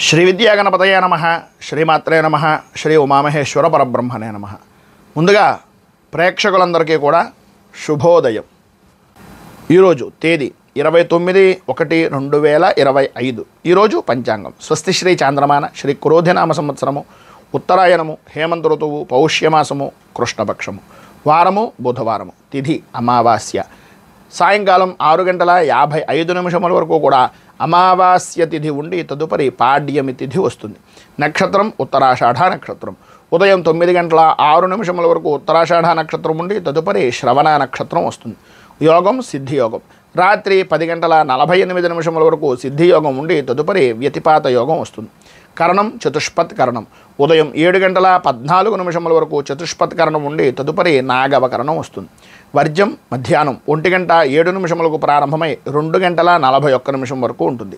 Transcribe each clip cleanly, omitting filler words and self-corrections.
శ్రీ విద్యాగణపతయ నమః, శ్రీమాత్రే నమః, శ్రీ ఉమామహేశ్వర పరబ్రహ్మణే నమః. ముందుగా ప్రేక్షకులందరికీ కూడా శుభోదయం. ఈరోజు తేదీ 29/1/2025. ఈరోజు పంచాంగం స్వస్తి శ్రీ చాంద్రమాన శ్రీ క్రోధినామ సంవత్సరము, ఉత్తరాయణము, హేమంత ఋతువు, పౌష్యమాసము, కృష్ణపక్షము, వారము బుధవారము, తిథి అమావాస్య. సాయంకాలం 6:55 వరకు కూడా అమావాస్య తిథి ఉండి తదుపరి పాడ్యమి తిథి వస్తుంది. నక్షత్రం ఉత్తరాషాఢ నక్షత్రం. ఉదయం 9:06 వరకు ఉత్తరాషాఢ నక్షత్రం ఉండి తదుపరి శ్రవణ నక్షత్రం వస్తుంది. యోగం సిద్ధియోగం. రాత్రి 10:48 వరకు సిద్ధియోగం ఉండి తదుపరి వ్యతిపాత యోగం వస్తుంది. కరణం చతుష్పత్ కరణం. ఉదయం 7:14 వరకు చతుష్పత్ కరణం ఉండి తదుపరి నాగవకరణం వస్తుంది. వర్జ్యం మధ్యాహ్నం 1:07 ప్రారంభమై 2:41 వరకు ఉంటుంది.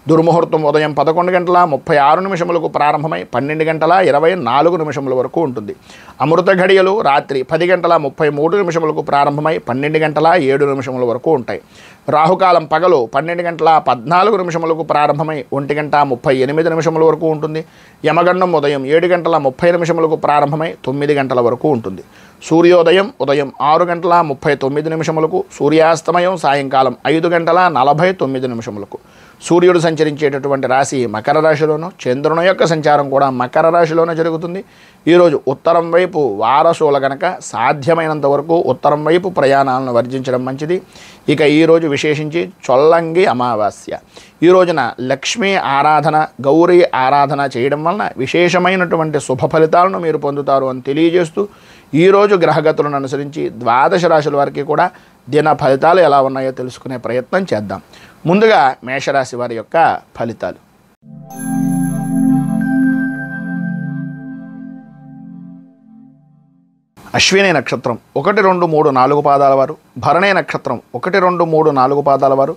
దుర్ముహూర్తం ఉదయం 11:36 ప్రారంభమై 12:24 వరకు ఉంటుంది. అమృత ఘడియలు రాత్రి 10:33 ప్రారంభమై 12:07 వరకు ఉంటాయి. రాహుకాలం పగలు 12:14 ప్రారంభమై 1:38 వరకు ఉంటుంది. యమగండం ఉదయం 7:30 ప్రారంభమై 9 గంటల వరకు ఉంటుంది. సూర్యోదయం ఉదయం 6:39, సూర్యాస్తమయం సాయంకాలం 5:49. సూర్యుడు సంచరించేటటువంటి రాశి మకర రాశిలోను, చంద్రుని యొక్క సంచారం కూడా మకర రాశిలోనే జరుగుతుంది. ఈరోజు ఉత్తరం వైపు వారసుల గనక సాధ్యమైనంత వరకు ఉత్తరం వైపు ప్రయాణాలను వర్జించడం మంచిది. ఇక ఈరోజు విశేషించి చొల్లంగి అమావాస్య. ఈ రోజున లక్ష్మీ ఆరాధన, గౌరీ ఆరాధన చేయడం వలన విశేషమైనటువంటి శుభ ఫలితాలను మీరు పొందుతారు అని తెలియజేస్తూ, ఈరోజు గ్రహగతులను అనుసరించి ద్వాదశ రాశుల వారికి కూడా దిన ఫలితాలు ఎలా ఉన్నాయో తెలుసుకునే ప్రయత్నం చేద్దాం. ముందుగా మేషరాశి వారి యొక్క ఫలితాలు. అశ్విని నక్షత్రం 1, 2, 3, 4 పాదాల వారు, భరణి నక్షత్రం 1, 2, 3, 4 పాదాల వారు,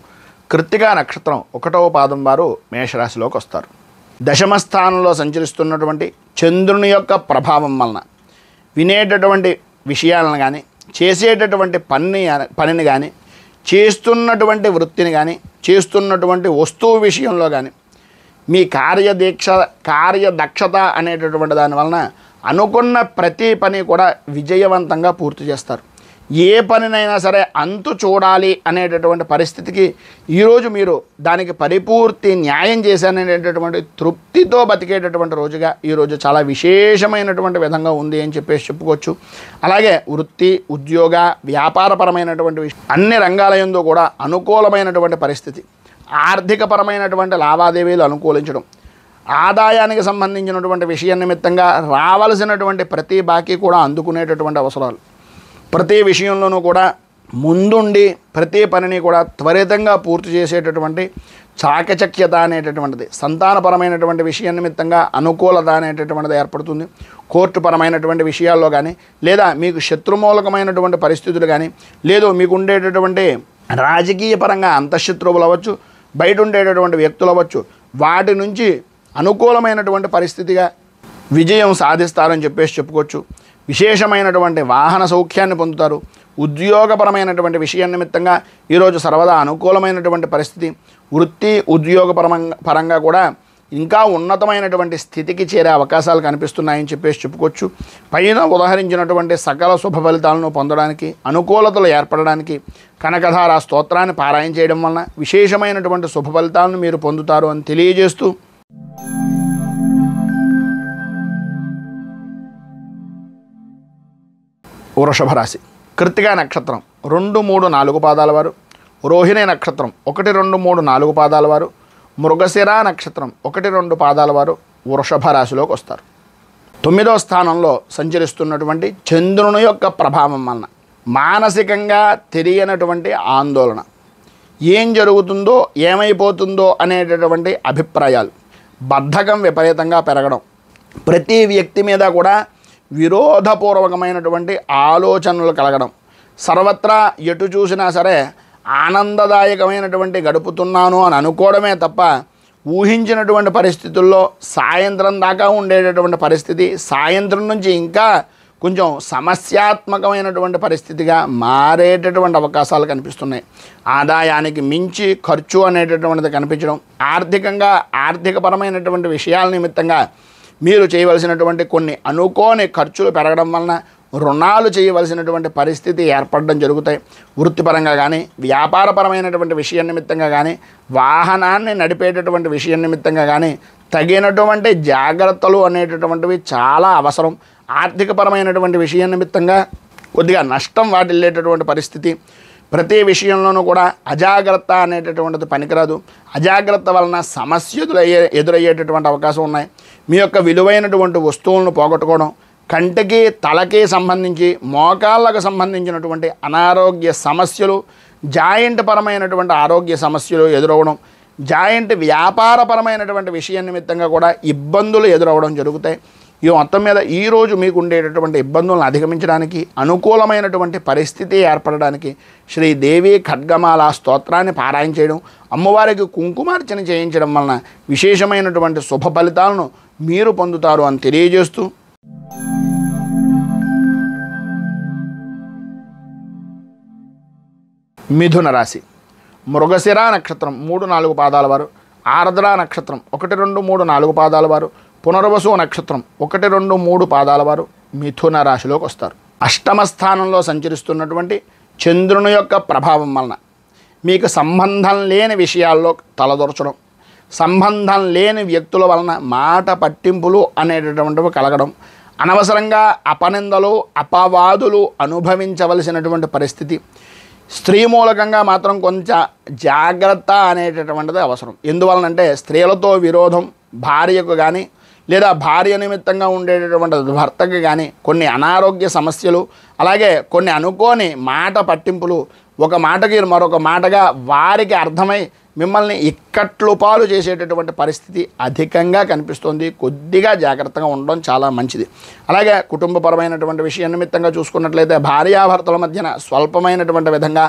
కృత్తికా నక్షత్రం 1వ పాదం వారు మేషరాశిలోకి వస్తారు. దశమ స్థానంలో సంచరిస్తున్నటువంటి చంద్రుని యొక్క ప్రభావం వలన వినేటటువంటి విషయాలను కానీ, చేసేటటువంటి పనిని కానీ, చేస్తున్నటువంటి వృత్తిని కానీ, చేస్తున్నటువంటి వస్తువు విషయంలో కానీ మీ కార్యదక్షత అనేటటువంటి దాని వలన అనుకున్న ప్రతి పని కూడా విజయవంతంగా పూర్తి చేస్తారు. ఏ పనినైనా సరే అంతు చూడాలి అనేటటువంటి పరిస్థితికి ఈరోజు మీరు దానికి పరిపూర్తి న్యాయం చేశాననేటటువంటి తృప్తితో బతికేటటువంటి రోజుగా ఈరోజు చాలా విశేషమైనటువంటి విధంగా ఉంది అని చెప్పేసి చెప్పుకోవచ్చు. అలాగే వృత్తి, ఉద్యోగ, వ్యాపారపరమైనటువంటి అన్ని రంగాల యందు కూడా అనుకూలమైనటువంటి పరిస్థితి. ఆర్థికపరమైనటువంటి లావాదేవీలు అనుకూలించడం, ఆదాయానికి సంబంధించినటువంటి విషయం నిమిత్తంగా రావలసినటువంటి ప్రతి బాకీ కూడా అందుకునేటటువంటి అవసరాలు, ప్రతి విషయంలోనూ కూడా ముందుండి ప్రతి పనిని కూడా త్వరితంగా పూర్తి చేసేటటువంటి చాకచక్యత అనేటటువంటిది, సంతానపరమైనటువంటి విషయం నిమిత్తంగా అనుకూలత అనేటటువంటిది ఏర్పడుతుంది. కోర్టుపరమైనటువంటి విషయాల్లో కానీ, లేదా మీకు శత్రుమూలకమైనటువంటి పరిస్థితులు కానీ, లేదు మీకు ఉండేటటువంటి రాజకీయ పరంగా అంతఃశత్రువులు అవ్వచ్చు, బయట ఉండేటటువంటి వ్యక్తులు అవ్వచ్చు, వాటి నుంచి అనుకూలమైనటువంటి పరిస్థితిగా విజయం సాధిస్తారని చెప్పేసి చెప్పుకోవచ్చు. విశేషమైనటువంటి వాహన సౌఖ్యాన్ని పొందుతారు. ఉద్యోగపరమైనటువంటి విషయం నిమిత్తంగా ఈరోజు సర్వదా అనుకూలమైనటువంటి పరిస్థితి. వృత్తి, ఉద్యోగ పరంగా కూడా ఇంకా ఉన్నతమైనటువంటి స్థితికి చేరే అవకాశాలు కనిపిస్తున్నాయని చెప్పేసి చెప్పుకోవచ్చు. పైన ఉదాహరించినటువంటి సకల శుభ ఫలితాలను పొందడానికి, అనుకూలతలు ఏర్పడడానికి కనకధార స్తోత్రాన్ని పారాయణ చేయడం వలన విశేషమైనటువంటి శుభ ఫలితాలను మీరు పొందుతారు అని తెలియజేస్తూ, వృషభ రాశి. కృత్తికా నక్షత్రం 2, 3, 4 పాదాల వారు, రోహిణి నక్షత్రం 1, 2, 3, 4 పాదాల వారు, మృగశిర నక్షత్రం 1, 2 పాదాల వారు వృషభ రాశిలోకి వస్తారు. 9వ స్థానంలో సంచరిస్తున్నటువంటి చంద్రుని యొక్క ప్రభావం వలన మానసికంగా తెలియనటువంటి ఆందోళన, ఏం జరుగుతుందో ఏమైపోతుందో అనేటటువంటి అభిప్రాయాలు, బద్ధకం విపరీతంగా పెరగడం, ప్రతి వ్యక్తి మీద కూడా విరోధపూర్వకమైనటువంటి ఆలోచనలు కలగడం, సర్వత్రా ఎటు చూసినా సరే ఆనందదాయకమైనటువంటి గడుపుతున్నాను అని అనుకోవడమే తప్ప ఊహించినటువంటి పరిస్థితుల్లో సాయంత్రం దాకా ఉండేటటువంటి పరిస్థితి, సాయంత్రం నుంచి ఇంకా కొంచెం సమస్యాత్మకమైనటువంటి పరిస్థితిగా మారేటటువంటి అవకాశాలు కనిపిస్తున్నాయి. ఆదాయానికి మించి ఖర్చు అనేటటువంటిది కనిపించడం, ఆర్థికంగా ఆర్థికపరమైనటువంటి విషయాల నిమిత్తంగా మీరు చేయవలసినటువంటి కొన్ని అనుకోని ఖర్చులు పెరగడం వలన రుణాలు చేయవలసినటువంటి పరిస్థితి ఏర్పడడం జరుగుతాయి. వృత్తిపరంగా కానీ వ్యాపారపరమైనటువంటి విషయం నిమిత్తంగా కానీ వాహనాన్ని నడిపేటటువంటి విషయం నిమిత్తంగా కానీ తగినటువంటి జాగ్రత్తలు అనేటటువంటివి చాలా అవసరం. ఆర్థికపరమైనటువంటి విషయం నిమిత్తంగా కొద్దిగా నష్టం వాటిల్లేటటువంటి పరిస్థితి. ప్రతి విషయంలోనూ కూడా అజాగ్రత్త అనేటటువంటిది పనికిరాదు. అజాగ్రత్త వలన సమస్యలు ఎదురయ్యేటటువంటి అవకాశం ఉన్నాయి. మీ యొక్క విలువైనటువంటి వస్తువులను పోగొట్టుకోవడం, కంటికి తలకి సంబంధించి మోకాళ్ళకు సంబంధించినటువంటి అనారోగ్య సమస్యలు, జాయింట్ పరమైనటువంటి ఆరోగ్య సమస్యలు ఎదురవడం, జాయింట్ వ్యాపారపరమైనటువంటి విషయం నిమిత్తంగా కూడా ఇబ్బందులు ఎదురవడం జరుగుతాయి. ఈ మొత్తం మీద ఈరోజు మీకు ఉండేటటువంటి ఇబ్బందులను అధిగమించడానికి, అనుకూలమైనటువంటి పరిస్థితి ఏర్పడడానికి శ్రీదేవి ఖడ్గమాల స్తోత్రాన్ని పారాయణ చేయడం, అమ్మవారికి కుంకుమార్చన చేయించడం వలన విశేషమైనటువంటి శుభ ఫలితాలను మీరు పొందుతారు అని తెలియజేస్తూ, మిథున రాశి మృగశిర నక్షత్రం 3-4 పాదాల వారు, ఆర్ద్ర నక్షత్రం 1, 2, 3, 4 పాదాల వారు, పునర్వసు నక్షత్రం 1, 2, 3 పాదాల వారు మిథున రాశిలోకి వస్తారు. అష్టమ స్థానంలో సంచరిస్తున్నటువంటి చంద్రుని యొక్క ప్రభావం వలన మీకు సంబంధం లేని విషయాల్లో తలదొరచడం, సంబంధం లేని వ్యక్తుల వలన మాట పట్టింపులు అనేటటువంటివి కలగడం, అనవసరంగా అపనిందలు అపవాదులు అనుభవించవలసినటువంటి పరిస్థితి. స్త్రీ మూలకంగా మాత్రం కొంచెం జాగ్రత్త అనేటటువంటిది అవసరం. ఎందువలనంటే స్త్రీలతో విరోధం, భార్యకు కానీ లేదా భార్య నిమిత్తంగా ఉండేటటువంటి భర్తకి కానీ కొన్ని అనారోగ్య సమస్యలు, అలాగే కొన్ని అనుకోని మాట పట్టింపులు, ఒక మాటకి మరొక మాటగా వారికి అర్థమై మిమ్మల్ని ఇక్కట్లు పాలు చేసేటటువంటి పరిస్థితి అధికంగా కనిపిస్తుంది. కొద్దిగా జాగ్రత్తగా ఉండడం చాలా మంచిది. అలాగే కుటుంబపరమైనటువంటి విషయం నిమిత్తంగా చూసుకున్నట్లయితే భార్యాభర్తల మధ్యన స్వల్పమైనటువంటి విధంగా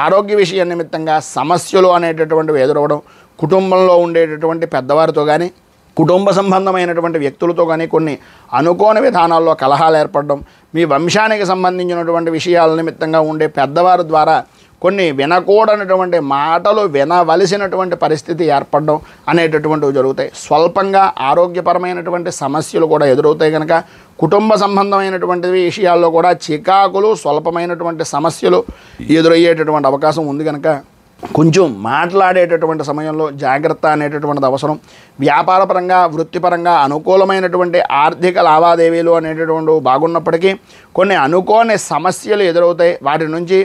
ఆరోగ్య విషయం నిమిత్తంగా సమస్యలు అనేటటువంటివి ఎదురవడం, కుటుంబంలో ఉండేటటువంటి పెద్దవారితో కానీ కుటుంబ సంబంధమైనటువంటి వ్యక్తులతో కానీ కొన్ని అనుకోని విధానాల్లో కలహాలు ఏర్పడడం, మీ వంశానికి సంబంధించినటువంటి విషయాల నిమిత్తంగా ఉండే పెద్దవారి ద్వారా కొన్ని వినకూడనటువంటి మాటలు వినవలసినటువంటి పరిస్థితి ఏర్పడడం అనేటటువంటివి జరుగుతాయి. స్వల్పంగా ఆరోగ్యపరమైనటువంటి సమస్యలు కూడా ఎదురవుతాయి. కనుక కుటుంబ సంబంధమైనటువంటి విషయాల్లో కూడా చికాకులు, స్వల్పమైనటువంటి సమస్యలు ఎదురయ్యేటటువంటి అవకాశం ఉంది. కనుక కొంచెం మాట్లాడేటటువంటి సమయంలో జాగ్రత్త అనేటటువంటిది అవసరం. వ్యాపారపరంగా వృత్తిపరంగా అనుకూలమైనటువంటి ఆర్థిక లావాదేవీలు అనేటటువంటి బాగున్నప్పటికీ కొన్ని అనుకోని సమస్యలు ఎదురవుతాయి. వాటి నుంచి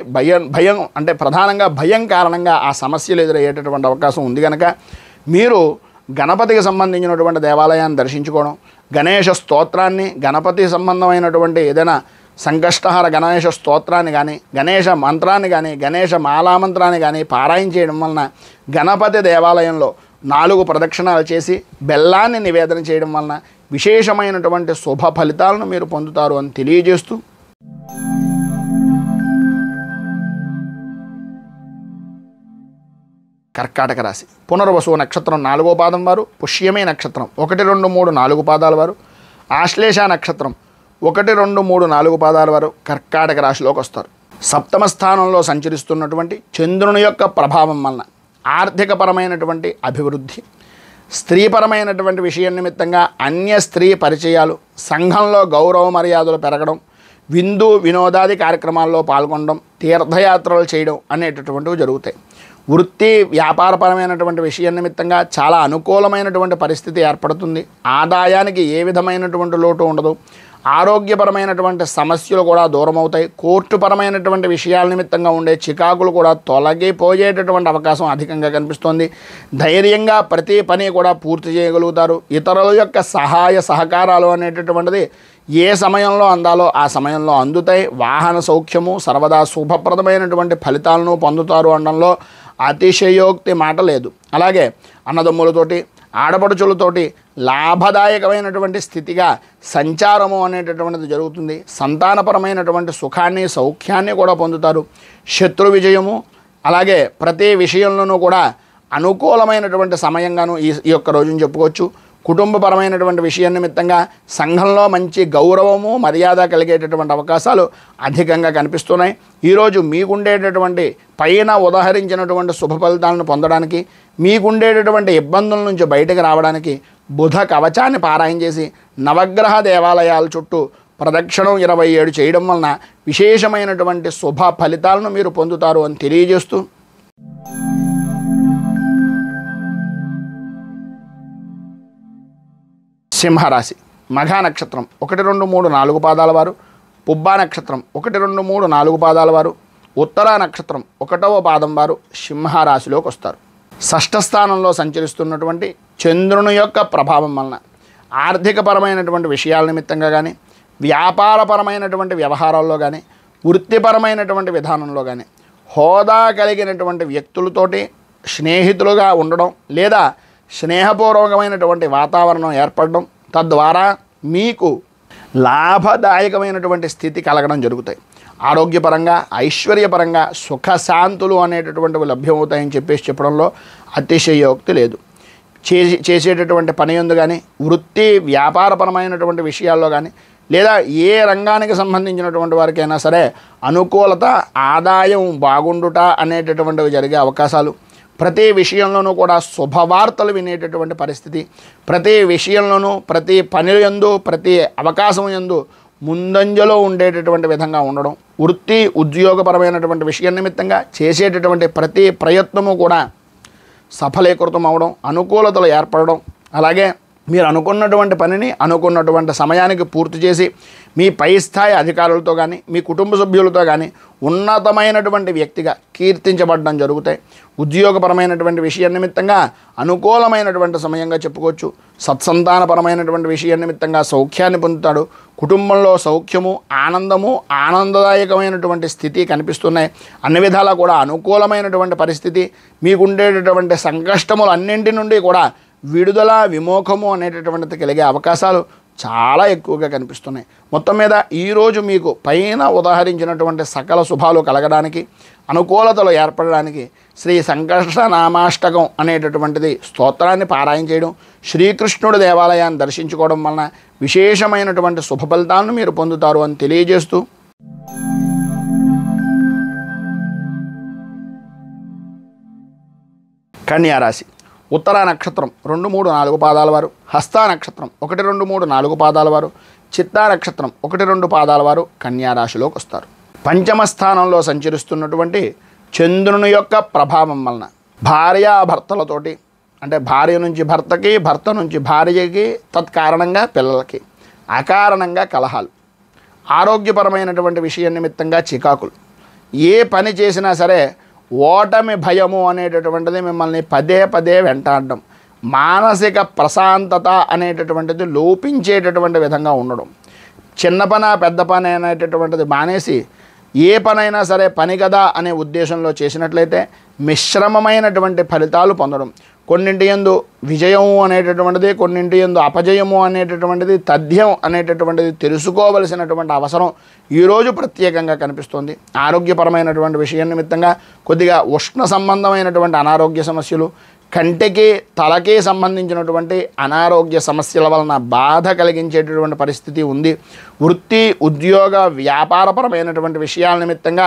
భయం అంటే ప్రధానంగా భయం కారణంగా ఆ సమస్యలు ఎదురయ్యేటటువంటి అవకాశం ఉంది. కనుక మీరు గణపతికి సంబంధించినటువంటి దేవాలయాన్ని దర్శించుకోవడం, గణేష స్తోత్రాన్ని, గణపతి సంబంధమైనటువంటి ఏదైనా సంకష్టహర గణేష స్తోత్రాన్ని కానీ, గణేష మంత్రాన్ని కానీ, గణేష మాలామంత్రాన్ని కానీ పారాయణ చేయడం వలన గణపతి దేవాలయంలో 4 ప్రదక్షిణాలు చేసి బెల్లాన్ని నివేదన చేయడం వలన విశేషమైనటువంటి శుభ ఫలితాలను మీరు పొందుతారు అని తెలియజేస్తూ, కర్కాటక రాశి పునర్వసు నక్షత్రం 4వ పాదం వారు, పుష్యమి నక్షత్రం 1, 2, 3, 4 పాదాల వారు, ఆశ్లేష నక్షత్రం 1, 2, 3, 4 పాదాల వారు కర్కాటక రాశిలోకి వస్తారు. సప్తమ స్థానంలో సంచరిస్తున్నటువంటి చంద్రుని యొక్క ప్రభావం వలన ఆర్థికపరమైనటువంటి అభివృద్ధి, స్త్రీపరమైనటువంటి విషయం నిమిత్తంగా అన్య స్త్రీ పరిచయాలు, సంఘంలో గౌరవ మర్యాదలు పెరగడం, విందు వినోదాది కార్యక్రమాల్లో పాల్గొనడం, తీర్థయాత్రలు చేయడం అనేటటువంటివి జరుగుతాయి. వృత్తి వ్యాపారపరమైనటువంటి విషయం నిమిత్తంగా చాలా అనుకూలమైనటువంటి పరిస్థితి ఏర్పడుతుంది. ఆదాయానికి ఏ విధమైనటువంటి లోటు ఉండదు. ఆరోగ్యపరమైనటువంటి సమస్యలు కూడా దూరం అవుతాయి. కోర్టుపరమైనటువంటి విషయాల నిమిత్తంగా ఉండే చికాకులు కూడా తొలగిపోయేటటువంటి అవకాశం అధికంగా కనిపిస్తోంది. ధైర్యంగా ప్రతి పని కూడా పూర్తి చేయగలుగుతారు. ఇతరుల యొక్క సహాయ సహకారాలు అనేటటువంటిది ఏ సమయంలో అందాలో ఆ సమయంలో అందుతాయి. వాహన సౌఖ్యము సర్వదా శుభప్రదమైనటువంటి ఫలితాలను పొందుతారు అనడంలో అతిశయోక్తి మాట లేదు. అలాగే అన్నదమ్ములతోటి ఆడపడుచులతోటి లాభదాయకమైనటువంటి స్థితిగా సంచారము అనేటటువంటిది జరుగుతుంది. సంతానపరమైనటువంటి సుఖాన్ని సౌఖ్యాన్ని కూడా పొందుతారు. శత్రు విజయము, అలాగే ప్రతి విషయంలోనూ కూడా అనుకూలమైనటువంటి సమయంగాను ఈ యొక్క రోజును చెప్పుకోవచ్చు. కుటుంబపరమైనటువంటి విషయం నిమిత్తంగా సంఘంలో మంచి గౌరవము మర్యాద కలిగేటటువంటి అవకాశాలు అధికంగా కనిపిస్తున్నాయి. ఈరోజు మీకుండేటటువంటి పైన ఉదహరించినటువంటి శుభ ఫలితాలను పొందడానికి, మీకుండేటటువంటి ఇబ్బందుల నుంచి బయటకు రావడానికి బుధ కవచాన్ని పారాయణ చేసి నవగ్రహ దేవాలయాల చుట్టూ ప్రదక్షిణం 27 చేయడం వలన విశేషమైనటువంటి శుభ ఫలితాలను మీరు పొందుతారు అని తెలియజేస్తూ, సింహరాశి మఘా నక్షత్రం 1, 2, 3, 4 పాదాల వారు, పుబ్బా నక్షత్రం 1, 2, 3, 4 పాదాల వారు, ఉత్తరా నక్షత్రం 1వ పాదం వారు సింహరాశిలోకి వస్తారు. షష్ఠ స్థానంలో సంచరిస్తున్నటువంటి చంద్రుని యొక్క ప్రభావం వలన ఆర్థికపరమైనటువంటి విషయాల నిమిత్తంగా కానీ, వ్యాపారపరమైనటువంటి వ్యవహారాల్లో కానీ, వృత్తిపరమైనటువంటి విధానంలో కానీ హోదా కలిగినటువంటి వ్యక్తులతోటి స్నేహితులుగా ఉండడం లేదా స్నేహపూర్వకమైనటువంటి వాతావరణం ఏర్పడడం, తద్వారా మీకు లాభదాయకమైనటువంటి స్థితి కలగడం జరుగుతాయి. ఆరోగ్యపరంగా, ఐశ్వర్యపరంగా సుఖశాంతులు అనేటటువంటివి లభ్యమవుతాయని చెప్పడంలో అతిశయోక్తి లేదు. చేసేటటువంటి పని యందు కానీ, వృత్తి వ్యాపారపరమైనటువంటి విషయాల్లో కానీ, లేదా ఏ రంగానికి సంబంధించినటువంటి వారికైనా సరే అనుకూలత, ఆదాయం బాగుండుట అనేటటువంటివి జరిగే అవకాశాలు, ప్రతి విషయంలోనూ కూడా శుభవార్తలు వినేటటువంటి పరిస్థితి, ప్రతి విషయంలోనూ ప్రతి పని యందు ప్రతి అవకాశం యందు ముందంజలో ఉండేటటువంటి విధంగా ఉండడం, వృత్తి ఉద్యోగపరమైనటువంటి విషయం నిమిత్తంగా చేసేటటువంటి ప్రతి ప్రయత్నము కూడా సఫలీకృతం అవడం, అనుకూలతలు ఏర్పడడం, అలాగే మీరు అనుకున్నటువంటి పనిని అనుకున్నటువంటి సమయానికి పూర్తి చేసి మీ పై స్థాయి అధికారులతో కానీ, మీ కుటుంబ సభ్యులతో కానీ ఉన్నతమైనటువంటి వ్యక్తిగా కీర్తించబడడం జరుగుతాయి. ఉద్యోగపరమైనటువంటి విషయం నిమిత్తంగా అనుకూలమైనటువంటి సమయంగా చెప్పుకోవచ్చు. సత్సంతానపరమైనటువంటి విషయం నిమిత్తంగా సౌఖ్యాన్ని పొందుతాడు. కుటుంబంలో సౌఖ్యము, ఆనందము, ఆనందదాయకమైనటువంటి స్థితి కనిపిస్తున్నాయి. అన్ని విధాలా కూడా అనుకూలమైనటువంటి పరిస్థితి, మీకుండేటటువంటి సంకష్టములు అన్నింటి నుండి కూడా విడుదల, విమోఖము అనేటటువంటిది కలిగే అవకాశాలు చాలా ఎక్కువగా కనిపిస్తున్నాయి. మొత్తం మీద ఈరోజు మీకు పైన ఉదాహరించినటువంటి సకల శుభాలు కలగడానికి, అనుకూలతలు ఏర్పడడానికి శ్రీ సంకష్ట నామాష్టకం అనేటటువంటిది స్తోత్రాన్ని పారాయణ చేయడం, శ్రీకృష్ణుడి దేవాలయాన్ని దర్శించుకోవడం వలన విశేషమైనటువంటి శుభ ఫలితాలను మీరు పొందుతారు అని తెలియజేస్తూ, కన్యారాశి ఉత్తరా నక్షత్రం 2, 3, 4 పాదాల వారు, హస్తా నక్షత్రం 1, 2, 3, 4 పాదాల వారు, చిత్తా నక్షత్రం 1, 2 పాదాల వారు కన్యారాశిలోకి వస్తారు. పంచమ స్థానంలో సంచరిస్తున్నటువంటి చంద్రుని యొక్క ప్రభావం వలన భార్యాభర్తలతోటి, అంటే భార్య నుంచి భర్తకి, భర్త నుంచి భార్యకి, తత్కారణంగా పిల్లలకి అకారణంగా కలహాలు, ఆరోగ్యపరమైనటువంటి విషయం నిమిత్తంగా చికాకులు, ఏ పని చేసినా సరే ఓటమి భయము అనేటటువంటిది మిమ్మల్ని పదే పదే వెంటాడడం, మానసిక ప్రశాంతత అనేటటువంటిది లోపించేటటువంటి విధంగా ఉండడం, చిన్న పని పెద్ద పని అనేటటువంటిది మానేసి ఏ పనైనా సరే పని కదా అనే ఉద్దేశంలో చేసినట్లయితే మిశ్రమమైనటువంటి ఫలితాలు పొందడం, కొన్నింటి యందు విజయము అనేటటువంటిది, కొన్నింటి యందు అపజయము అనేటటువంటిది, తథ్యం అనేటటువంటిది తెలుసుకోవలసినటువంటి అవసరం ఈరోజు ప్రత్యేకంగా కనిపిస్తుంది. ఆరోగ్యపరమైనటువంటి విషయం నిమిత్తంగా కొద్దిగా ఉష్ణ సంబంధమైనటువంటి అనారోగ్య సమస్యలు, కంటికి తలకి సంబంధించినటువంటి అనారోగ్య సమస్యల వలన బాధ కలిగించేటటువంటి పరిస్థితి ఉంది. వృత్తి ఉద్యోగ వ్యాపారపరమైనటువంటి విషయాల నిమిత్తంగా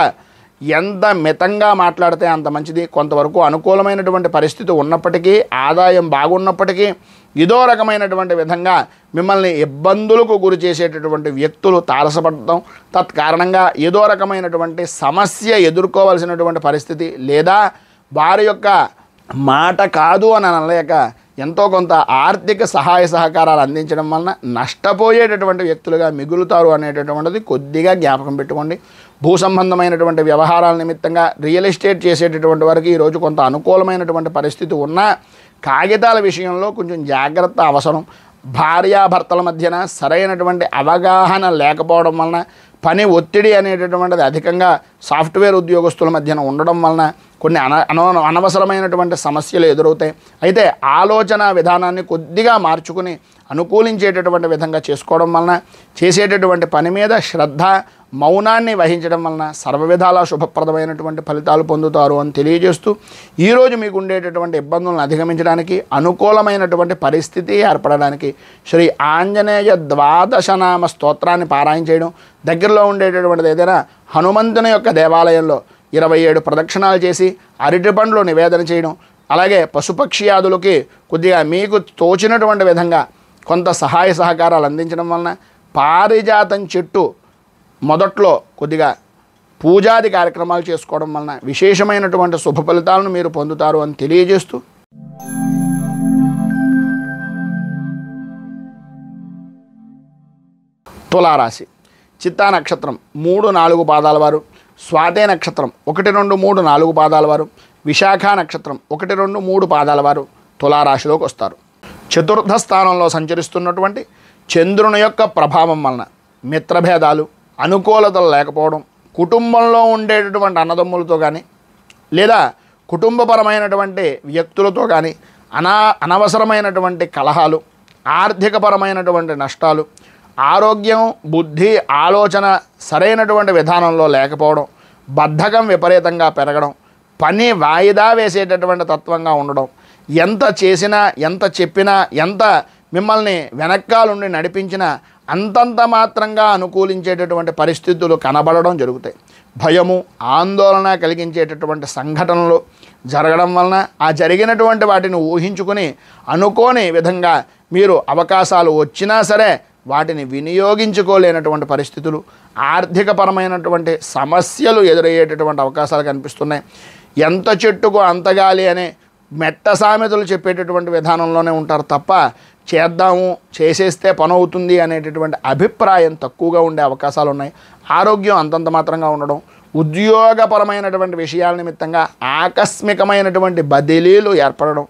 ఎంత మితంగా మాట్లాడితే అంత మంచిది. కొంతవరకు అనుకూలమైనటువంటి పరిస్థితి ఉన్నప్పటికీ, ఆదాయం బాగున్నప్పటికీ ఇదో రకమైనటువంటి విధంగా మిమ్మల్ని ఇబ్బందులకు గురి చేసేటటువంటి వ్యక్తులు తారసపడటం, తత్కారణంగా ఏదో రకమైనటువంటి సమస్య ఎదుర్కోవాల్సినటువంటి పరిస్థితి, లేదా వారి యొక్క మాట కాదు అని అనలేక ఎంతో కొంత ఆర్థిక సహాయ సహకారాలు అందించడం వలన నష్టపోయేటటువంటి వ్యక్తులుగా మిగులుతారు అనేటటువంటిది కొద్దిగా జ్ఞాపకం పెట్టుకోండి. భూ సంబంధమైనటువంటి వ్యవహారాల నిమిత్తంగా రియల్ ఎస్టేట్ చేసేటటువంటి వారికి ఈరోజు కొంత అనుకూలమైనటువంటి పరిస్థితి ఉన్నా కాగితాల విషయంలో కొంచెం జాగ్రత్త అవసరం. భార్యాభర్తల మధ్యన సరైనటువంటి అవగాహన లేకపోవడం వలన, పని ఒత్తిడి అనేటటువంటిది అధికంగా సాఫ్ట్వేర్ ఉద్యోగస్తుల మధ్యన ఉండడం వలన కొన్ని అనవసరమైనటువంటి సమస్యలు ఎదురవుతాయి. అయితే ఆలోచన విధానాన్ని కొద్దిగా మార్చుకుని అనుకూలించేటటువంటి విధంగా చేసుకోవడం వలన చేసేటటువంటి పని మీద శ్రద్ధ, మౌనాన్ని వహించడం వలన సర్వ విధాల శుభప్రదమైనటువంటి ఫలితాలు పొందుతారు అని తెలియజేస్తూ ఈరోజు మీకు ఉండేటటువంటి ఇబ్బందులను అధిగమించడానికి అనుకూలమైనటువంటి పరిస్థితి ఏర్పడడానికి శ్రీ ఆంజనేయ ద్వాదశనామ స్తోత్రాన్ని పారాయణ చేయడం, దగ్గరలో ఉండేటటువంటిది ఏదైనా హనుమంతుని యొక్క దేవాలయంలో 27 ప్రదక్షిణాలు చేసి అరటి పండ్లు నివేదన చేయడం, అలాగే పశుపక్ష్యాదులకి కొద్దిగా మీకు తోచినటువంటి విధంగా కొంత సహాయ సహకారాలు అందించడం వలన పారిజాతం చెట్టు మొదట్లో కొద్దిగా పూజాది కార్యక్రమాలు చేసుకోవడం వలన విశేషమైనటువంటి శుభ ఫలితాలను మీరు పొందుతారు అని తెలియజేస్తూ తులారాశి చిత్తా నక్షత్రం 3-4 పాదాల వారు, స్వాతే నక్షత్రం 1, 2, 3, 4 పాదాల వారు, విశాఖ నక్షత్రం 1, 2, 3 పాదాల వారు తులారాశిలోకి వస్తారు. చతుర్థ స్థానంలో సంచరిస్తున్నటువంటి చంద్రుని యొక్క ప్రభావం వలన మిత్రభేదాలు, అనుకూలతలు లేకపోవడం, కుటుంబంలో ఉండేటటువంటి అన్నదమ్ములతో కానీ లేదా కుటుంబపరమైనటువంటి వ్యక్తులతో కానీ అనవసరమైనటువంటి కలహాలు, ఆర్థికపరమైనటువంటి నష్టాలు, ఆరోగ్యం, బుద్ధి, ఆలోచన సరైనటువంటి విధానంలో లేకపోవడం, బద్ధకం విపరీతంగా పెరగడం, పని వాయిదా వేసేటటువంటి తత్వంగా ఉండడం, ఎంత చేసినా ఎంత చెప్పినా ఎంత మిమ్మల్ని వెనక్కాలుండి నడిపించినా అంతంత మాత్రంగా అనుకూలించేటటువంటి పరిస్థితులు కనబడడం జరుగుతాయి. భయము, ఆందోళన కలిగించేటటువంటి సంఘటనలు జరగడం వలన ఆ జరిగినటువంటి వాటిని ఊహించుకొని అనుకోని విధంగా మీరు అవకాశాలు వచ్చినా సరే వాటిని వినియోగించుకోలేనటువంటి పరిస్థితులు, ఆర్థికపరమైనటువంటి సమస్యలు ఎదురయ్యేటటువంటి అవకాశాలు కనిపిస్తున్నాయి. ఎంత చెట్టుకు అంతగాలి అనే మెట్ట సామెతలు చెప్పేటటువంటి విధానంలోనే ఉంటారు తప్ప చేద్దాము, చేసేస్తే పని అవుతుంది అనేటటువంటి అభిప్రాయం తక్కువగా ఉండే అవకాశాలు ఉన్నాయి. ఆరోగ్యం అంతంత మాత్రంగా ఉండడం, ఉద్యోగపరమైనటువంటి విషయాల నిమిత్తంగా ఆకస్మికమైనటువంటి బదిలీలు ఏర్పడడం,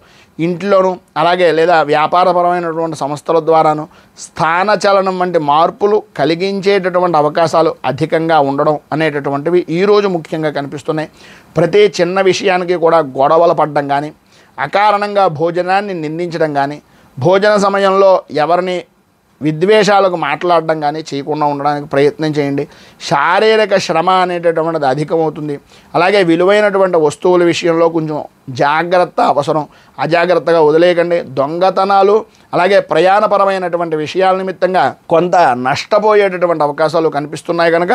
ఇంట్లోనూ అలాగే లేదా వ్యాపారపరమైనటువంటి సంస్థల ద్వారాను స్థానచలనం వంటి మార్పులు కలిగించేటటువంటి అవకాశాలు అధికంగా ఉండడం అనేటటువంటివి ఈరోజు ముఖ్యంగా కనిపిస్తున్నాయి. ప్రతి చిన్న విషయానికి కూడా గొడవలు పడడం కానీ, అకారణంగా భోజనాన్ని నిందించడం కానీ, భోజన సమయంలో ఎవరిని విద్వేషాలకు మాట్లాడడం కానీ చేయకుండా ఉండడానికి ప్రయత్నం చేయండి. శారీరక శ్రమ అనేటటువంటిది అధికమవుతుంది. అలాగే విలువైనటువంటి వస్తువుల విషయంలో కొంచెం జాగ్రత్త అవసరం. అజాగ్రత్తగా వదిలేయకండి. దొంగతనాలు అలాగే ప్రయాణపరమైనటువంటి విషయాల నిమిత్తంగా కొంత నష్టపోయేటటువంటి అవకాశాలు కనిపిస్తున్నాయి కనుక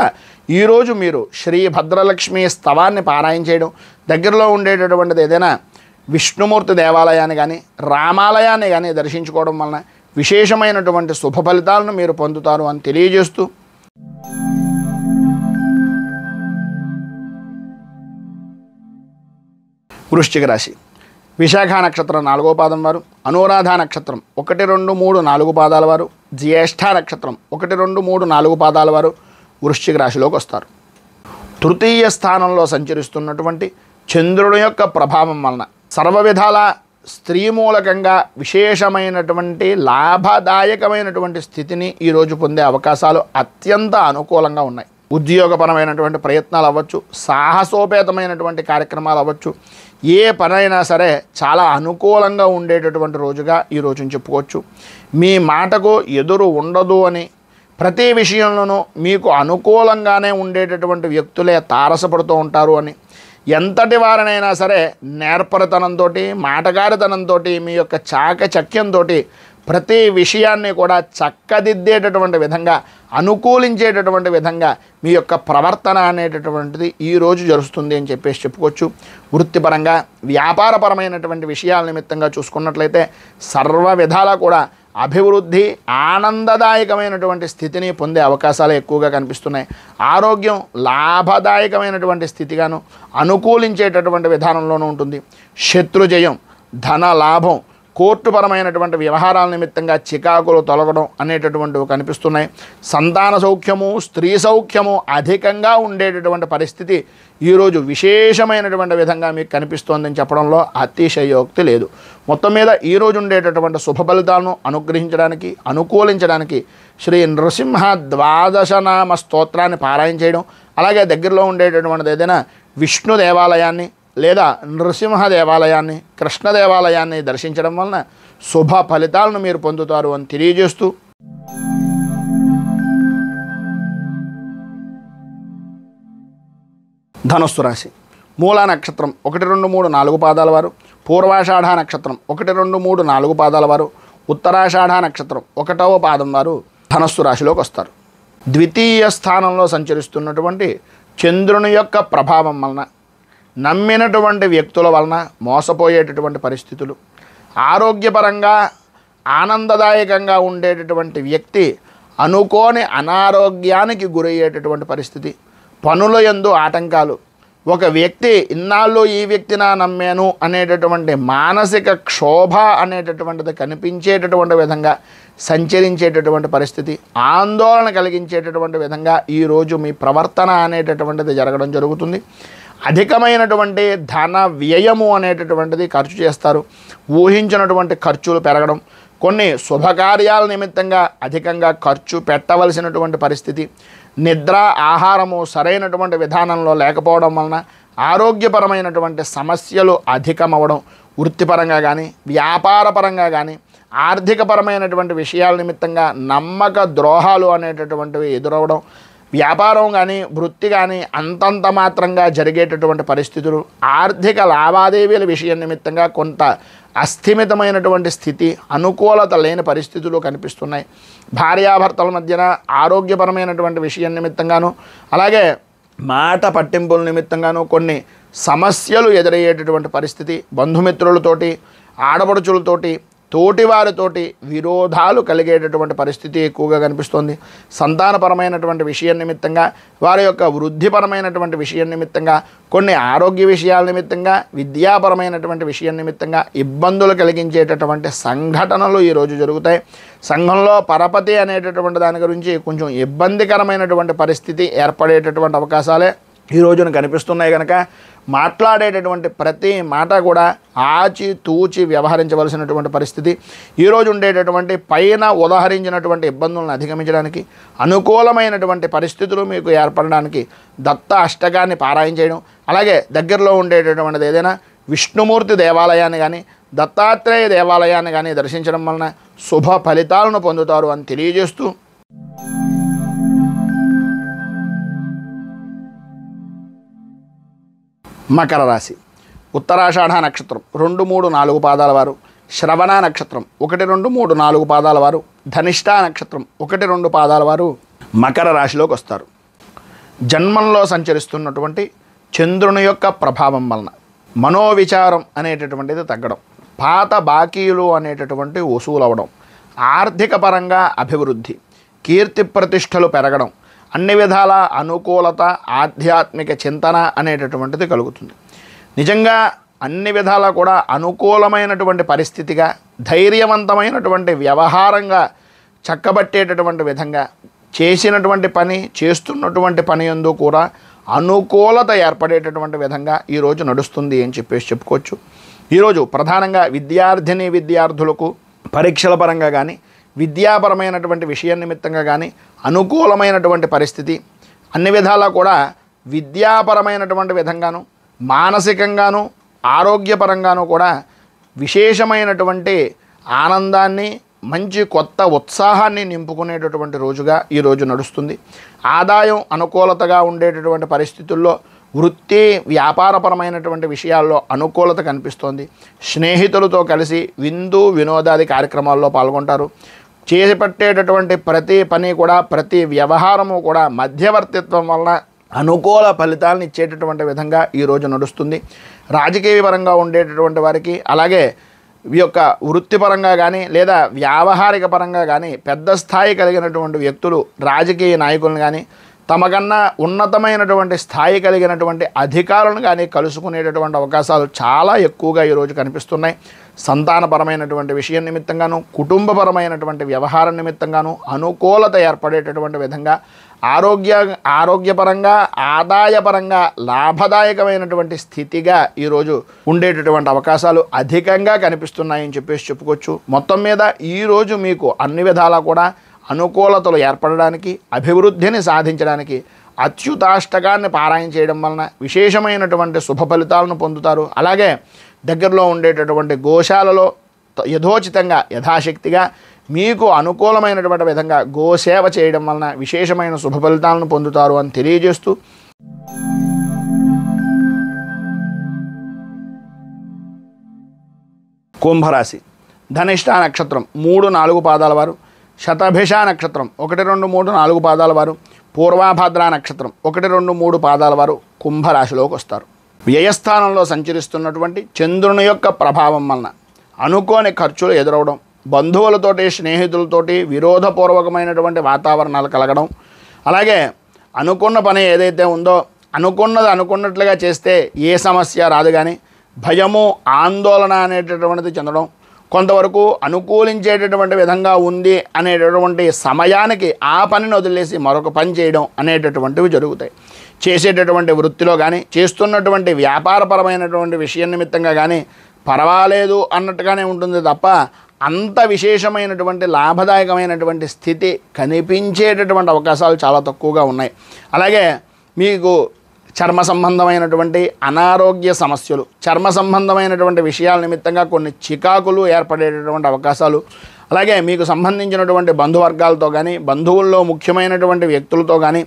ఈరోజు మీరు శ్రీ భద్రలక్ష్మి స్తవాన్ని పారాయణ చేయడం, దగ్గరలో ఉండేటటువంటిది ఏదైనా విష్ణుమూర్తి దేవాలయాన్ని కానీ రామాలయాన్ని కానీ దర్శించుకోవడం వలన విశేషమైనటువంటి శుభ ఫలితాలను మీరు పొందుతారు అని తెలియజేస్తూ వృశ్చిక రాశి విశాఖ నక్షత్రం 4వ పాదం వారు, అనురాధ నక్షత్రం 1, 2, 3, 4 పాదాల వారు, జ్యేష్ఠ నక్షత్రం 1, 2, 3, 4 పాదాల వారు వృశ్చిక రాశిలోకి వస్తారు. తృతీయ స్థానంలో సంచరిస్తున్నటువంటి చంద్రుడి యొక్క ప్రభావం వలన సర్వ విధాల స్త్రీ మూలకంగా విశేషమైనటువంటి లాభదాయకమైనటువంటి స్థితిని ఈరోజు పొందే అవకాశాలు అత్యంత అనుకూలంగా ఉన్నాయి. ఉద్యోగపరమైనటువంటి ప్రయత్నాలు అవ్వచ్చు, సాహసోపేతమైనటువంటి కార్యక్రమాలు అవ్వచ్చు, ఏ పనైనా సరే చాలా అనుకూలంగా ఉండేటటువంటి రోజుగా ఈరోజు చెప్పుకోవచ్చు. మీ మాటకు ఎదురు ఉండదు అని, ప్రతి విషయంలోనూ మీకు అనుకూలంగానే ఉండేటటువంటి వ్యక్తులే తారసపడుతూ ఉంటారు అని, ఎంతటి వారినైనా సరే నేర్పరితనంతో, మాటగారితనంతో, మీ యొక్క చాకచక్యంతో ప్రతి విషయాన్ని కూడా చక్కదిద్దేటటువంటి విధంగా, అనుకూలించేటటువంటి విధంగా మీ యొక్క ప్రవర్తన అనేటటువంటిది ఈరోజు జరుగుతుంది అని చెప్పుకోవచ్చు. వృత్తిపరంగా వ్యాపారపరమైనటువంటి విషయాల నిమిత్తంగా చూసుకున్నట్లయితే సర్వ విధాలా కూడా అభివృద్ధి, ఆనందదాయకమైనటువంటి స్థితిని పొందే అవకాశాలు ఎక్కువగా కనిపిస్తున్నాయి. ఆరోగ్యం లాభదాయకమైనటువంటి స్థితిగాను అనుకూలించేటటువంటి విధానంలోనూ ఉంటుంది. శత్రుజయం, ధన లాభం, కోర్టుపరమైనటువంటి వ్యవహారాల నిమిత్తంగా చికాకులు తొలగడం అనేటటువంటివి కనిపిస్తున్నాయి. సంతాన సౌఖ్యము, స్త్రీ సౌఖ్యము అధికంగా ఉండేటటువంటి పరిస్థితి ఈరోజు విశేషమైనటువంటి విధంగా మీకు కనిపిస్తోందని చెప్పడంలో అతిశయోక్తి లేదు. మొత్తం మీద ఈరోజు ఉండేటటువంటి శుభ ఫలితాలను అనుగ్రహించడానికి, అనుకూలించడానికి శ్రీ నృసింహ ద్వాదశనామ స్తోత్రాన్ని పారాయణ చేయడం, అలాగే దగ్గరలో ఉండేటటువంటిది ఏదైనా విష్ణు దేవాలయాన్ని లేదా నృసింహ దేవాలయాన్ని, కృష్ణ దేవాలయాన్ని దర్శించడం వలన శుభ ఫలితాలను మీరు పొందుతారు అని తెలియజేస్తూ ధనుస్సు రాశి. మూలా నక్షత్రం 1, 2, 3, 4 పాదాల వారు, పూర్వాషాఢ నక్షత్రం 1, 2, 3, 4 పాదాల వారు, ఉత్తరాషాఢ నక్షత్రం 1వ పాదం వారు ధనుస్సు రాశిలోకి వస్తారు. ద్వితీయ స్థానంలో సంచరిస్తున్నటువంటి చంద్రుని యొక్క ప్రభావం వలన నమ్మినటువంటి వ్యక్తుల వలన మోసపోయేటటువంటి పరిస్థితులు, ఆరోగ్యపరంగా ఆనందదాయకంగా ఉండేటటువంటి వ్యక్తి అనుకోని అనారోగ్యానికి గురయ్యేటటువంటి పరిస్థితి, పనుల యందు ఆటంకాలు, ఒక వ్యక్తి ఇన్నాళ్ళు ఈ వ్యక్తిని నమ్మాను అనేటటువంటి మానసిక క్షోభ అనేటటువంటిది కనిపించేటటువంటి విధంగా సంచరించేటటువంటి పరిస్థితి, ఆందోళన కలిగించేటటువంటి విధంగా ఈరోజు మీ ప్రవర్తన అనేటటువంటిది జరగడం జరుగుతుంది. అధికమైనటువంటి ధన వ్యయము అనేటటువంటిది ఖర్చు చేస్తారు. ఊహించినటువంటి ఖర్చులు పెరగడం, కొన్ని శుభకార్యాల నిమిత్తంగా అధికంగా ఖర్చు పెట్టవలసినటువంటి పరిస్థితి, నిద్ర ఆహారము సరైనటువంటి విధానంలో లేకపోవడం వలన ఆరోగ్యపరమైనటువంటి సమస్యలు అధికమవడం, వృత్తిపరంగా కానీ వ్యాపారపరంగా కానీ ఆర్థికపరమైనటువంటి విషయాల నిమిత్తంగా నమ్మక ద్రోహాలు అనేటటువంటివి ఎదురవడం, వ్యాపారం కానీ వృత్తి కానీ అంతంత మాత్రంగా జరిగేటటువంటి పరిస్థితులు, ఆర్థిక లావాదేవీల విషయం నిమిత్తంగా కొంత అస్థిమితమైనటువంటి స్థితి, అనుకూలత లేని పరిస్థితులు కనిపిస్తున్నాయి. భార్యాభర్తల మధ్యన ఆరోగ్యపరమైనటువంటి విషయం నిమిత్తంగాను, అలాగే మాట పట్టింపుల నిమిత్తంగాను కొన్ని సమస్యలు ఎదురయ్యేటటువంటి పరిస్థితి, బంధుమిత్రులతోటి ఆడపడుచులతోటి తోటివారితోటి విరోధాలు కలిగేటటువంటి పరిస్థితి ఎక్కువగా కనిపిస్తోంది. సంతానపరమైనటువంటి విషయం నిమిత్తంగా, వారి యొక్క వృద్ధిపరమైనటువంటి విషయం నిమిత్తంగా, కొన్ని ఆరోగ్య విషయాల నిమిత్తంగా, విద్యాపరమైనటువంటి విషయం నిమిత్తంగా ఇబ్బందులు కలిగించేటటువంటి సంఘటనలు ఈరోజు జరుగుతాయి. సంఘంలో పరపతి అనేటటువంటి దాని గురించి కొంచెం ఇబ్బందికరమైనటువంటి పరిస్థితి ఏర్పడేటటువంటి అవకాశాలే ఈ రోజున కనిపిస్తున్నాయి. కనుక మాట్లాడేటటువంటి ప్రతి మాట కూడా ఆచి తూచి వ్యవహరించవలసినటువంటి పరిస్థితి. ఈరోజు ఉండేటటువంటి పైన ఉదాహరించినటువంటి ఇబ్బందులను అధిగమించడానికి, అనుకూలమైనటువంటి పరిస్థితులు మీకు ఏర్పడడానికి దత్త అష్టకాన్ని పారాయణ చేయడం, అలాగే దగ్గరలో ఉండేటటువంటిది ఏదైనా విష్ణుమూర్తి దేవాలయాన్ని కానీ దత్తాత్రేయ దేవాలయాన్ని కానీ దర్శించడం వలన శుభ ఫలితాలను పొందుతారు అని తెలియజేస్తూ, మకర రాశి. ఉత్తరాషాఢ నక్షత్రం 2, 3, 4 పాదాల వారు, శ్రవణ నక్షత్రం 1, 2, 3, 4 పాదాల వారు, ధనిష్ట నక్షత్రం 1, 2 పాదాల వారు మకర రాశిలోకి వస్తారు. జన్మంలో సంచరిస్తున్నటువంటి చంద్రుని యొక్క ప్రభావం వలన మనోవిచారం అనేటటువంటిది తగ్గడం, పాత బాకీలు అనేటటువంటి వసూలు అవ్వడం, ఆర్థిక పరంగా అభివృద్ధి, కీర్తి ప్రతిష్టలు పెరగడం, అన్ని విధాల అనుకూలత, ఆధ్యాత్మిక చింతన అనేటటువంటిది కలుగుతుంది. నిజంగా అన్ని విధాలా కూడా అనుకూలమైనటువంటి పరిస్థితిగా, ధైర్యవంతమైనటువంటి వ్యవహారంగా చక్కబట్టేటటువంటి విధంగా, చేసినటువంటి పని చేస్తున్నటువంటి పని యందు కూడా అనుకూలత ఏర్పడేటటువంటి విధంగా ఈరోజు నడుస్తుంది అని చెప్పుకోవచ్చు. ఈరోజు ప్రధానంగా విద్యార్థులకు పరీక్షల పరంగా కానీ విద్యాపరమైనటువంటి విషయం నిమిత్తంగా కానీ అనుకూలమైనటువంటి పరిస్థితి, అన్ని విధాలా కూడా విద్యాపరమైనటువంటి విధంగాను మానసికంగాను ఆరోగ్యపరంగాను కూడా విశేషమైనటువంటి ఆనందాన్ని, మంచి కొత్త ఉత్సాహాన్ని నింపుకునేటటువంటి రోజుగా ఈరోజు నడుస్తుంది. ఆదాయం అనుకూలతగా ఉండేటటువంటి పరిస్థితుల్లో వృత్తి వ్యాపారపరమైనటువంటి విషయాల్లో అనుకూలత కనిపిస్తోంది. స్నేహితులతో కలిసి విందు వినోదాది కార్యక్రమాల్లో పాల్గొంటారు. చేపట్టేటటువంటి ప్రతి పని కూడా, ప్రతి వ్యవహారము కూడా మధ్యవర్తిత్వం వలన అనుకూల ఫలితాలను ఇచ్చేటటువంటి విధంగా ఈరోజు నడుస్తుంది. రాజకీయపరంగా ఉండేటటువంటి వారికి, అలాగే ఈ యొక్క వృత్తిపరంగా కానీ లేదా వ్యావహారిక పరంగా కానీ పెద్ద స్థాయి కలిగినటువంటి వ్యక్తులు, రాజకీయ నాయకులను కానీ, తమకన్నా ఉన్నతమైనటువంటి స్థాయి కలిగినటువంటి అధికారులను కానీ కలుసుకునేటటువంటి అవకాశాలు చాలా ఎక్కువగా ఈరోజు కనిపిస్తున్నాయి. సంతానపరమైనటువంటి విషయం నిమిత్తంగాను, కుటుంబపరమైనటువంటి వ్యవహారం నిమిత్తంగాను అనుకూలత ఏర్పడేటటువంటి విధంగా, ఆరోగ్యపరంగా ఆదాయపరంగా లాభదాయకమైనటువంటి స్థితిగా ఈరోజు ఉండేటటువంటి అవకాశాలు అధికంగా కనిపిస్తున్నాయని చెప్పుకోవచ్చు. మొత్తం మీద ఈరోజు మీకు అన్ని విధాలా కూడా అనుకూలతలు ఏర్పడడానికి, అభివృద్ధిని సాధించడానికి అచ్యుతాష్టకాన్ని పారాయణ చేయడం వలన విశేషమైనటువంటి శుభ ఫలితాలను పొందుతారు. అలాగే దగ్గరలో ఉండేటటువంటి గోశాలలో యథోచితంగా యథాశక్తిగా మీకు అనుకూలమైనటువంటి విధంగా గోసేవ చేయడం వలన విశేషమైన శుభ ఫలితాలను పొందుతారు అని తెలియజేస్తూ కుంభరాశి. ధనిష్ట నక్షత్రం 3, 4 పాదాల వారు, శతభిష నక్షత్రం 1, 2, 3, 4 పాదాల వారు, పూర్వాభాద్ర నక్షత్రం 1, 2, 3 పాదాల వారు కుంభరాశిలోకి వస్తారు. వ్యయస్థానంలో సంచరిస్తున్నటువంటి చంద్రుని యొక్క ప్రభావం వలన అనుకోని ఖర్చులు ఎదురవడం, బంధువులతోటి స్నేహితులతోటి విరోధపూర్వకమైనటువంటి వాతావరణాలు కలగడం, అలాగే అనుకున్న పని ఏదైతే ఉందో అనుకున్నది అనుకున్నట్లుగా చేస్తే ఏ సమస్య రాదు కానీ భయము ఆందోళన అనేటటువంటిది చెందడం, కొంతవరకు అనుకూలించేటటువంటి విధంగా ఉంది అనేటటువంటి సమయానికి ఆ పనిని వదిలేసి మరొక పని చేయడం అనేటటువంటివి జరుగుతాయి. చేసేటటువంటి వృత్తిలో కానీ చేస్తున్నటువంటి వ్యాపారపరమైనటువంటి విషయం నిమిత్తంగా కానీ పర్వాలేదు అన్నట్టుగానే ఉంటుంది తప్ప అంత విశేషమైనటువంటి లాభదాయకమైనటువంటి స్థితి కనిపించేటటువంటి అవకాశాలు చాలా తక్కువగా ఉన్నాయి. అలాగే మీకు చర్మ సంబంధమైనటువంటి అనారోగ్య సమస్యలు, చర్మ సంబంధమైనటువంటి విషయాల నిమిత్తంగా కొన్ని చికాకులు ఏర్పడేటటువంటి అవకాశాలు, అలాగే మీకు సంబంధించినటువంటి బంధువర్గాలతో కానీ బంధువుల్లో ముఖ్యమైనటువంటి వ్యక్తులతో కానీ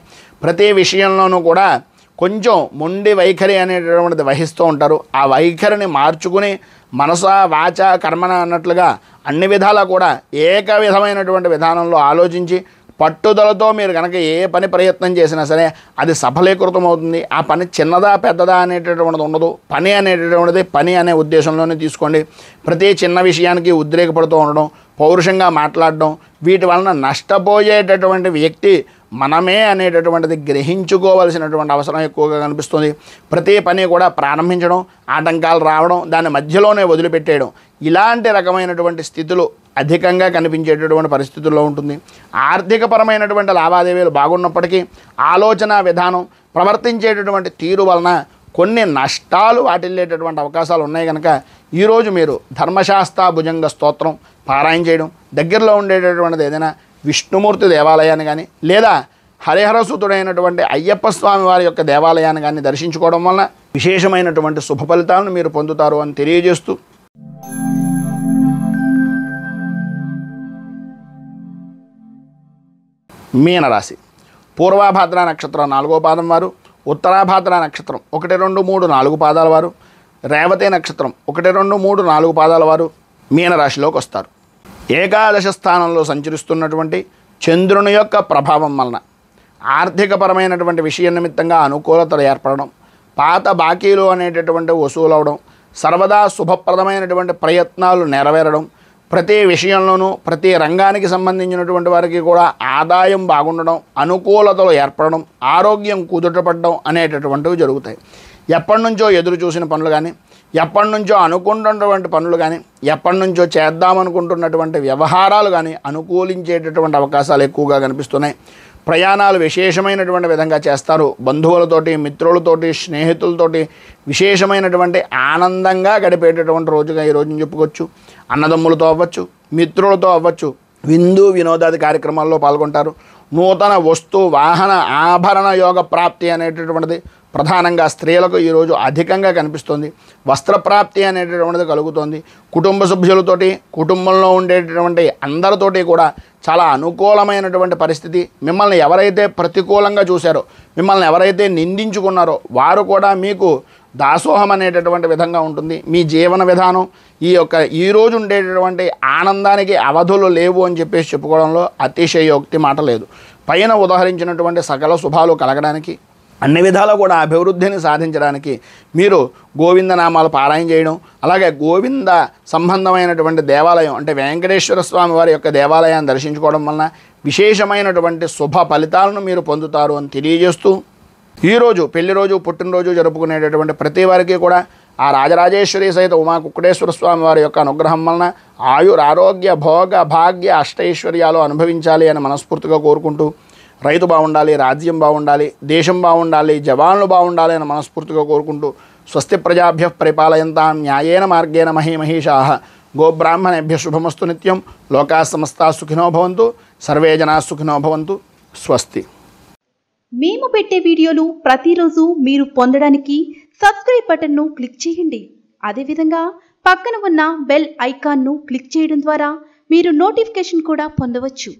ప్రతి విషయంలోనూ కూడా కొంచెం మొండి వైఖరి అనేటటువంటిది వహిస్తూ ఉంటారు. ఆ వైఖరిని మార్చుకుని మనస వాచ కర్మన అన్నట్లుగా అన్ని విధాలా కూడా ఏక విధమైనటువంటి విధానంలో ఆలోచించి పట్టుదలతో మీరు కనుక ఏ పని ప్రయత్నం చేసినా సరే అది సఫలీకృతం అవుతుంది. ఆ పని చిన్నదా పెద్దదా అనేటటువంటిది ఉండదు. పని అనేటటువంటిది పని అనే ఉద్దేశంలోనే తీసుకోండి. ప్రతి చిన్న విషయానికి ఉద్రేకపడుతూ ఉండడం, పౌరుషంగా మాట్లాడడం, వీటి వలన నష్టపోయేటటువంటి వ్యక్తి మనమే అనేటటువంటిది గ్రహించుకోవాల్సినటువంటి అవసరం ఎక్కువగా కనిపిస్తుంది. ప్రతి పని కూడా ప్రారంభించడం, ఆటంకాలు రావడం, దాని మధ్యలోనే వదిలిపెట్టేయడం, ఇలాంటి రకమైనటువంటి స్థితులు అధికంగా కనిపించేటటువంటి పరిస్థితుల్లో ఉంటుంది. ఆర్థికపరమైనటువంటి లావాదేవీలు బాగున్నప్పటికీ ఆలోచన విధానం, ప్రవర్తించేటటువంటి తీరు వలన కొన్ని నష్టాలు వాటిల్లేటటువంటి అవకాశాలు ఉన్నాయి. కనుక ఈరోజు మీరు ధర్మశాస్త్ర భుజంగ స్తోత్రం పారాయణ చేయడం, దగ్గరలో ఉండేటటువంటిది ఏదైనా విష్ణుమూర్తి దేవాలయాన్ని కానీ లేదా హరిహరసుతుడైనటువంటి అయ్యప్ప స్వామి వారి యొక్క దేవాలయాన్ని కానీ దర్శించుకోవడం వలన విశేషమైనటువంటి శుభ ఫలితాలను మీరు పొందుతారు అని తెలియజేస్తూ, మీనరాశి. పూర్వాభాద్ర నక్షత్రం 4వ పాదం వారు, ఉత్తరాభాద్ర నక్షత్రం 1, 2, 3, 4 పాదాల వారు, రేవతి నక్షత్రం 1, 2, 3, 4 పాదాల వారు మీనరాశిలోకి వస్తారు. ఏకాదశ స్థానంలో సంచరిస్తున్నటువంటి చంద్రుని యొక్క ప్రభావం వలన ఆర్థికపరమైనటువంటి విషయ నిమిత్తంగా అనుకూలతలు ఏర్పడడం, పాత బాకీలు అనేటటువంటి వసూలవడం, సర్వదా శుభప్రదమైనటువంటి ప్రయత్నాలు నెరవేరడం, ప్రతి విషయంలోనూ ప్రతి రంగానికి సంబంధించినటువంటి వారికి కూడా ఆదాయం బాగుండడం, అనుకూలతలు ఏర్పడడం, ఆరోగ్యం కుదుటపడడం అనేటటువంటివి జరుగుతాయి. ఎప్పటి నుంచో ఎదురు చూసిన పనులు కానీ, ఎప్పటి నుంచో అనుకుంటున్నటువంటి పనులు కానీ, ఎప్పటి నుంచో చేద్దామనుకుంటున్నటువంటి వ్యవహారాలు కానీ అనుకూలించేటటువంటి అవకాశాలు ఎక్కువగా కనిపిస్తున్నాయి. ప్రయాణాలు విశేషమైనటువంటి విధంగా చేస్తారు. బంధువులతోటి, మిత్రులతోటి, స్నేహితులతోటి విశేషమైనటువంటి ఆనందంగా గడిపేటటువంటి రోజుగా ఈ రోజుని చెప్పుకోవచ్చు. అన్నదమ్ములతో అవ్వచ్చు, మిత్రులతో అవ్వచ్చు, విందు వినోదాది కార్యక్రమాల్లో పాల్గొంటారు. నూతన వస్తు వాహన ఆభరణ యోగ ప్రాప్తి అనేటటువంటిది ప్రధానంగా స్త్రీలకు ఈరోజు అధికంగా కనిపిస్తుంది. వస్త్రప్రాప్తి అనేటటువంటిది కలుగుతుంది. కుటుంబ సభ్యులతోటి, కుటుంబంలో ఉండేటటువంటి అందరితోటి కూడా చాలా అనుకూలమైనటువంటి పరిస్థితి. మిమ్మల్ని ఎవరైతే ప్రతికూలంగా చూశారో, మిమ్మల్ని ఎవరైతే నిందించుకున్నారో వారు కూడా మీకు దాసోహం అనేటటువంటి విధంగా ఉంటుంది. మీ జీవన విధానం ఈరోజు ఉండేటటువంటి ఆనందానికి అవధులు లేవు అని చెప్పేసి చెప్పుకోవడంలో అతిశయోక్తి మాట లేదు. పైన ఉదాహరించినటువంటి సకల శుభాలు కలగడానికి, అన్ని విధాలు కూడా అభివృద్ధిని సాధించడానికి మీరు గోవిందనామాలు పారాయణ చేయడం, అలాగే గోవింద సంబంధమైనటువంటి దేవాలయం అంటే వెంకటేశ్వర స్వామి వారి యొక్క దేవాలయాన్ని దర్శించుకోవడం వలన విశేషమైనటువంటి శుభ ఫలితాలను మీరు పొందుతారు అని తెలియజేస్తూ, ఈరోజు పెళ్లి రోజు, పుట్టినరోజు జరుపుకునేటటువంటి ప్రతి వారికి కూడా ఆ రాజరాజేశ్వరి సహిత ఉమా కుక్కుటేశ్వర స్వామి వారి యొక్క అనుగ్రహం వలన ఆయురారోగ్య భోగ భాగ్య అష్టైశ్వర్యాలు అనుభవించాలి అని మనస్ఫూర్తిగా కోరుకుంటూ, రైతు బాగుండాలి, రాజ్యం బాగుండాలి, దేశం బాగుండాలి, జవాన్లు బాగుండాలి అని మనస్ఫూర్తిగా కోరుకుంటూ, స్వస్తి ప్రజాభ్య పరిపాలయంతాం న్యాయేన మార్గేణ మహీమహీషాః గోబ్రాహ్మణేభ్య శుభమస్తు నిత్యం. లోకా సమస్తా సుఖినో భవంతు, సర్వే జనా సుఖినో భవంతు. స్వస్తి. మేము పెట్టే వీడియోలు ప్రతిరోజు మీరు పొందడానికి సబ్స్క్రైబ్ బటన్ను క్లిక్ చేయండి. అదేవిధంగా పక్కన ఉన్న బెల్ ఐకాన్ను క్లిక్ చేయడం ద్వారా మీరు నోటిఫికేషన్ కూడా పొందవచ్చు.